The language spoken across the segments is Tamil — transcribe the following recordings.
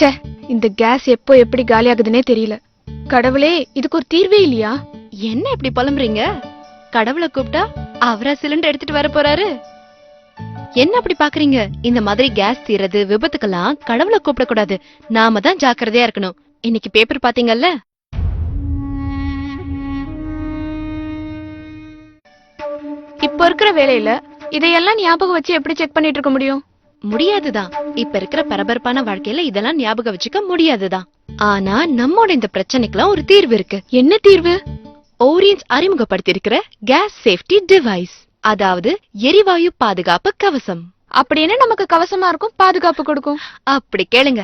ச்சே, இந்த கேஸ் எப்போ எப்படி காலி ஆகுதுன்னே தெரியல. கடவுளே, இதுக்கு ஒரு தீர்வே இல்லையா? என்ன இப்படி புலம்புறீங்க? கடவுளை கூப்பிட்டா அவரா சிலிண்டர் எடுத்துட்டு வர போறாரு? என்ன அப்படி பாக்குறீங்க? இந்த மாதிரி கேஸ் தீரது விபத்துக்கெல்லாம் கடவுளை கூப்பிட கூடாது, நாம தான் ஜாக்கிரதையா இருக்கணும். இன்னைக்கு பேப்பர் பாத்தீங்கல்ல? இப்ப இருக்கிற வேலையில இதையெல்லாம் ஞாபகம் வச்சு எப்படி செக் பண்ணிட்டு இருக்க முடியும்? முடியாதுதான். இப்ப இருக்கிற பரபரப்பான வாழ்க்கையில இதெல்லாம் ஞாபகம் வச்சுக்க முடியாதுதான். ஆனா நம்மோட இந்த பிரச்சனைக்கெல்லாம் ஒரு தீர்வு இருக்கு. என்ன தீர்வு? ஓரியன்ஸ் அறிமுகப்படுத்தி இருக்கிற கேஸ் சேஃப்டி டிவைஸ், அதாவது எரிவாயு பாதுகாப்பு கவசம். அப்படி என்ன நமக்கு கவசமா இருக்கும், பாதுகாப்பு கொடுக்கும்? அப்படி கேளுங்க.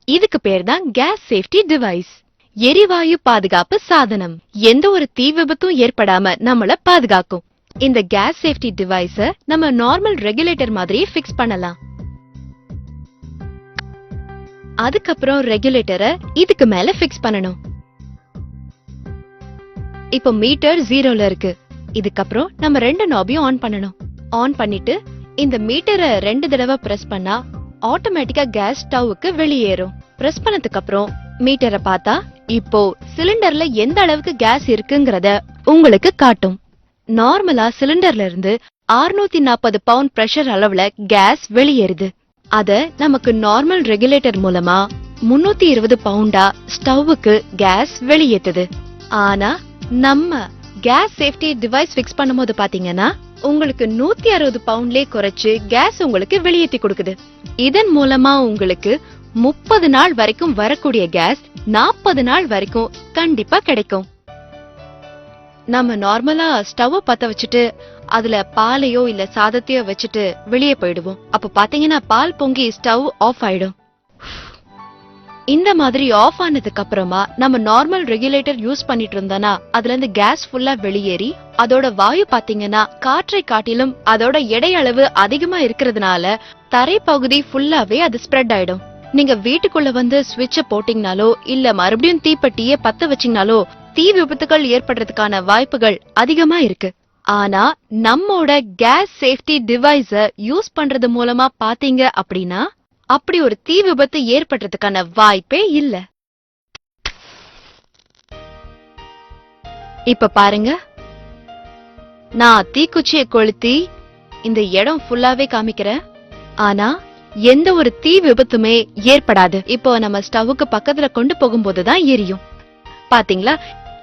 இதுக்கு பேர் தான் கேஸ் சேஃப்டி டிவைஸ், எரிவாயு பாதுகாப்பு சாதனம். எந்த ஒரு தீ விபத்தும் ஏற்படாம நம்மள பாதுகாக்கும். இந்த கேஸ் சேஃப்டி டிவைஸ நம்ம நார்மல் ரெகுலேட்டர் மாதிரியே ஃபிக்ஸ் பண்ணலாம். அதுக்கப்புறம் ரெகுலேட்டரை இதுக்கு மேல ஃபிக்ஸ் பண்ணணும். இப்போ மீட்டர் 0ல இருக்கு. இதுக்கப்புறம் நம்ம 2 நாபையும் ஆன் பண்ணணும். ஆன் பண்ணிட்டு இந்த மீட்டரை 2 தடவை பிரஸ் பண்ணா ஆட்டோமேட்டிக்கா கேஸ் ஸ்டவ்வுக்கு வெளியேறும். பிரஸ் பண்ணதுக்கு அப்புறம் மீட்டரை பார்த்தா இப்போ சிலிண்டர்ல எந்த அளவுக்கு கேஸ் இருக்குங்கறத உங்களுக்கு காட்டும். நார்மலா சிலிண்டர்ல இருந்து 640 பவுண்ட் பிரஷர் அளவுல கேஸ் வெளியேறுது. அத நமக்கு நார்மல் ரெகுலேட்டர் மூலமா 320 பவுண்டா ஸ்டவ்வுக்கு கேஸ் வெளியேத்துது. ஆனா நம்ம கேஸ் சேஃப்டி டிவைஸ் ஃபிக்ஸ் பண்ணும்போது பாத்தீங்கன்னா உங்களுக்கு 160 பவுண்ட்லயே குறைச்சு கேஸ் உங்களுக்கு வெளியேத்தி கொடுக்குது. இதன் மூலமா உங்களுக்கு 30 நாள் வரைக்கும் வரக்கூடிய கேஸ் 40 நாள் வரைக்கும் கண்டிப்பா கிடைக்கும். நம்ம நார்மலா ஸ்டவ் பத்த வச்சுட்டு அதுல பாலையோ இல்ல சாதத்தையோ வச்சுட்டு வெளியே போயிடுவோம். அப்ப பாத்தீங்கன்னா பால் பொங்கி ஸ்டவ் ஆஃப் ஆயிடும். இந்த மாதிரி ஆஃப் ஆனதுக்கு அப்புறமா நம்ம நார்மல் ரெகுலேட்டர் யூஸ் பண்ணிட்டு இருந்தோம்னா அதுல இருந்து கேஸ் ஃபுல்லா வெளியேறி அதோட வாயு பாத்தீங்கன்னா காற்றை காட்டிலும் அதோட எடை அளவு அதிகமா இருக்கிறதுனால தரைப்பகுதி ஃபுல்லாவே அது ஸ்ப்ரெட் ஆயிடும். நீங்க வீட்டுக்குள்ள வந்து ஸ்விட்ச போட்டீங்கனாலோ இல்ல மறுபடியும் தீப்பெட்டியே பத்த வச்சீங்கனாலோ தீ விபத்துகள் ஏற்படுறதுக்கான வாய்ப்புகள் அதிகமா இருக்கு. ஆனா நம்மோட கேஸ் சேஃப்டி டிவைஸ யூஸ் பண்றது மூலமா பாத்தீங்க அப்படின்னா அப்படி ஒரு தீ விபத்து ஏற்படுறதுக்கான வாய்ப்பே இல்ல. இப்ப பாருங்க, நான் தீக்குச்சியை கொளுத்தி இந்த இடம் ஃபுல்லாவே காமிக்கிறேன். ஆனா எந்த ஒரு தீ விபத்துமே ஏற்படாது. இப்போ நம்ம ஸ்டவ்வுக்கு பக்கத்துல கொண்டு போகும்போதுதான் எரியும். பாத்தீங்களா?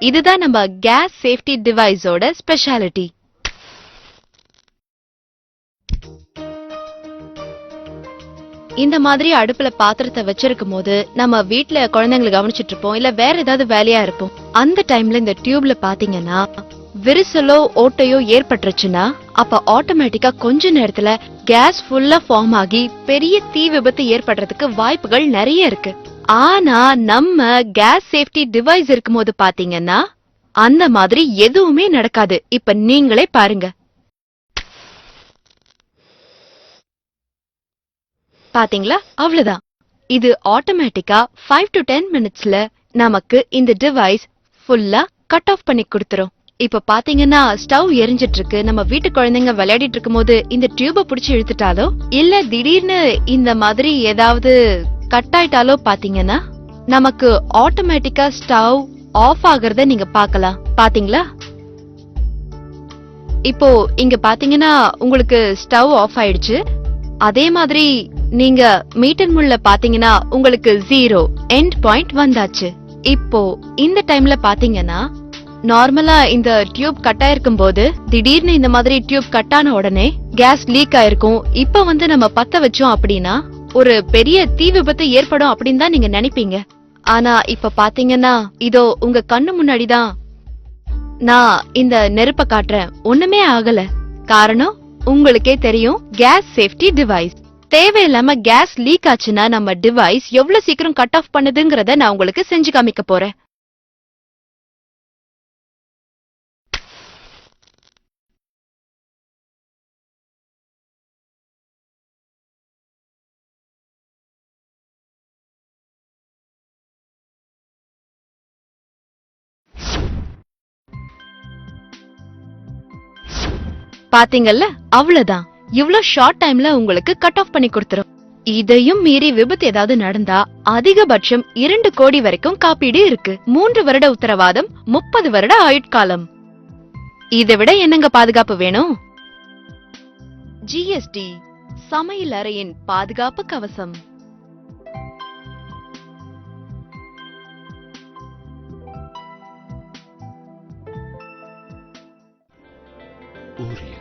இதுதான் நம்ம கேஸ் சேஃப்டி டிவைஸோட ஸ்பெஷாலிட்டி. இந்த மாதிரி அடுப்புல பாத்திரத்தை வச்சிருக்கும் போது நம்ம வீட்டுல குழந்தைங்களை கவனிச்சிட்டு இருப்போம், இல்ல வேற ஏதாவது வேலையா இருப்போம். அந்த டைம்ல இந்த டியூப்ல பாத்தீங்கன்னா விரிசலோ ஓட்டையோ ஏற்பட்டுருச்சுன்னா அப்ப ஆட்டோமேட்டிக்கா கொஞ்ச நேரத்துல கேஸ் ஃபுல்லா ஃபார்ம் ஆகி பெரிய தீ விபத்து ஏற்படுறதுக்கு வாய்ப்புகள் நிறைய இருக்கு. ஆனா நம்ம கேஸ் சேஃப்டி டிவைஸ் இருக்கும்போது பாத்தீங்கன்னா அந்த மாதிரி எதுவுமே நடக்காது. இப்ப நீங்களே பாருங்க. பாத்தீங்களா? அவ்வளவுதான். இது ஆட்டோமேட்டிக்கா 5 to 10 மினிட்ஸ்ல நமக்கு இந்த டிவைஸ் ஃபுல்லா கட் ஆஃப் பண்ணி கொடுத்துரும். இப்ப பாத்தீங்கன்னா ஸ்டவ் எரிஞ்சிட்டு இருக்கு. நம்ம வீட்டு குழந்தைங்க விளையாடிட்டு இருக்கும் போது இந்த டியூப புடிச்சு இழுத்துட்டாலோ இல்ல திடீர்னு இந்த மாதிரி ஏதாவது கட் ஆயிட்டாலோ பாத்தீங்கன்னா நமக்கு ஆட்டோமேட்டிக்கா ஸ்டவ் ஆஃப் ஆகுறத நீங்க பாக்கலாம். பாத்தீங்களா? இப்போ இங்க பாத்தீங்கன்னா உங்களுக்கு ஸ்டவ் ஆஃப் ஆயிடுச்சு. அதே மாதிரி நீங்க மீட்டர் முள்ள பாத்தீங்கன்னா உங்களுக்கு 0 எண்ட் பாயிண்ட் வந்தாச்சு. இப்போ இந்த டைம்ல பாத்தீங்கன்னா நார்மலா இந்த டியூப் கட் ஆயிருக்கும் போது திடீர்னு இந்த மாதிரி டியூப் கட் ஆன உடனே கேஸ் லீக் ஆயிருக்கும். இப்ப வந்து நம்ம பத்த வச்சோம் அப்படின்னா ஒரு பெரிய தீ விபத்து ஏற்படும் அப்படின்னு தான் நீங்க நினைப்பீங்க. ஆனா இப்ப பாத்தீங்கன்னா இதோ உங்க கண்ணு முன்னாடிதான் நான் இந்த நெருப்ப காட்டுறேன். ஒண்ணுமே ஆகல. காரணம் உங்களுக்கே தெரியும், கேஸ் சேஃப்டி டிவைஸ். தேவையில்லாம கேஸ் லீக் ஆச்சுன்னா நம்ம டிவைஸ் எவ்வளவு சீக்கிரம் கட் ஆஃப் பண்ணுதுங்கறத நான் உங்களுக்கு செஞ்சு காமிக்க போறேன். பாத்தீங்கல்ல? அவ்வளவுதான். இவ்ளோ ஷார்ட் டைம்ல உங்களுக்கு கட் ஆஃப் பண்ணி கொடுத்துரும். இதையும் மீறி விபத்து ஏதாவது நடந்தா அதிகபட்சம் 2 கோடி வரைக்கும் காப்பீடு இருக்கு. 3 வருட உத்தரவாதம், 30 வருட ஆயுட்காலம். இதை விட என்னங்க பாதுகாப்பு வேணும்? ஜிஎஸ்டி, சமையல் அறையின் பாதுகாப்பு கவசம். ஊரில்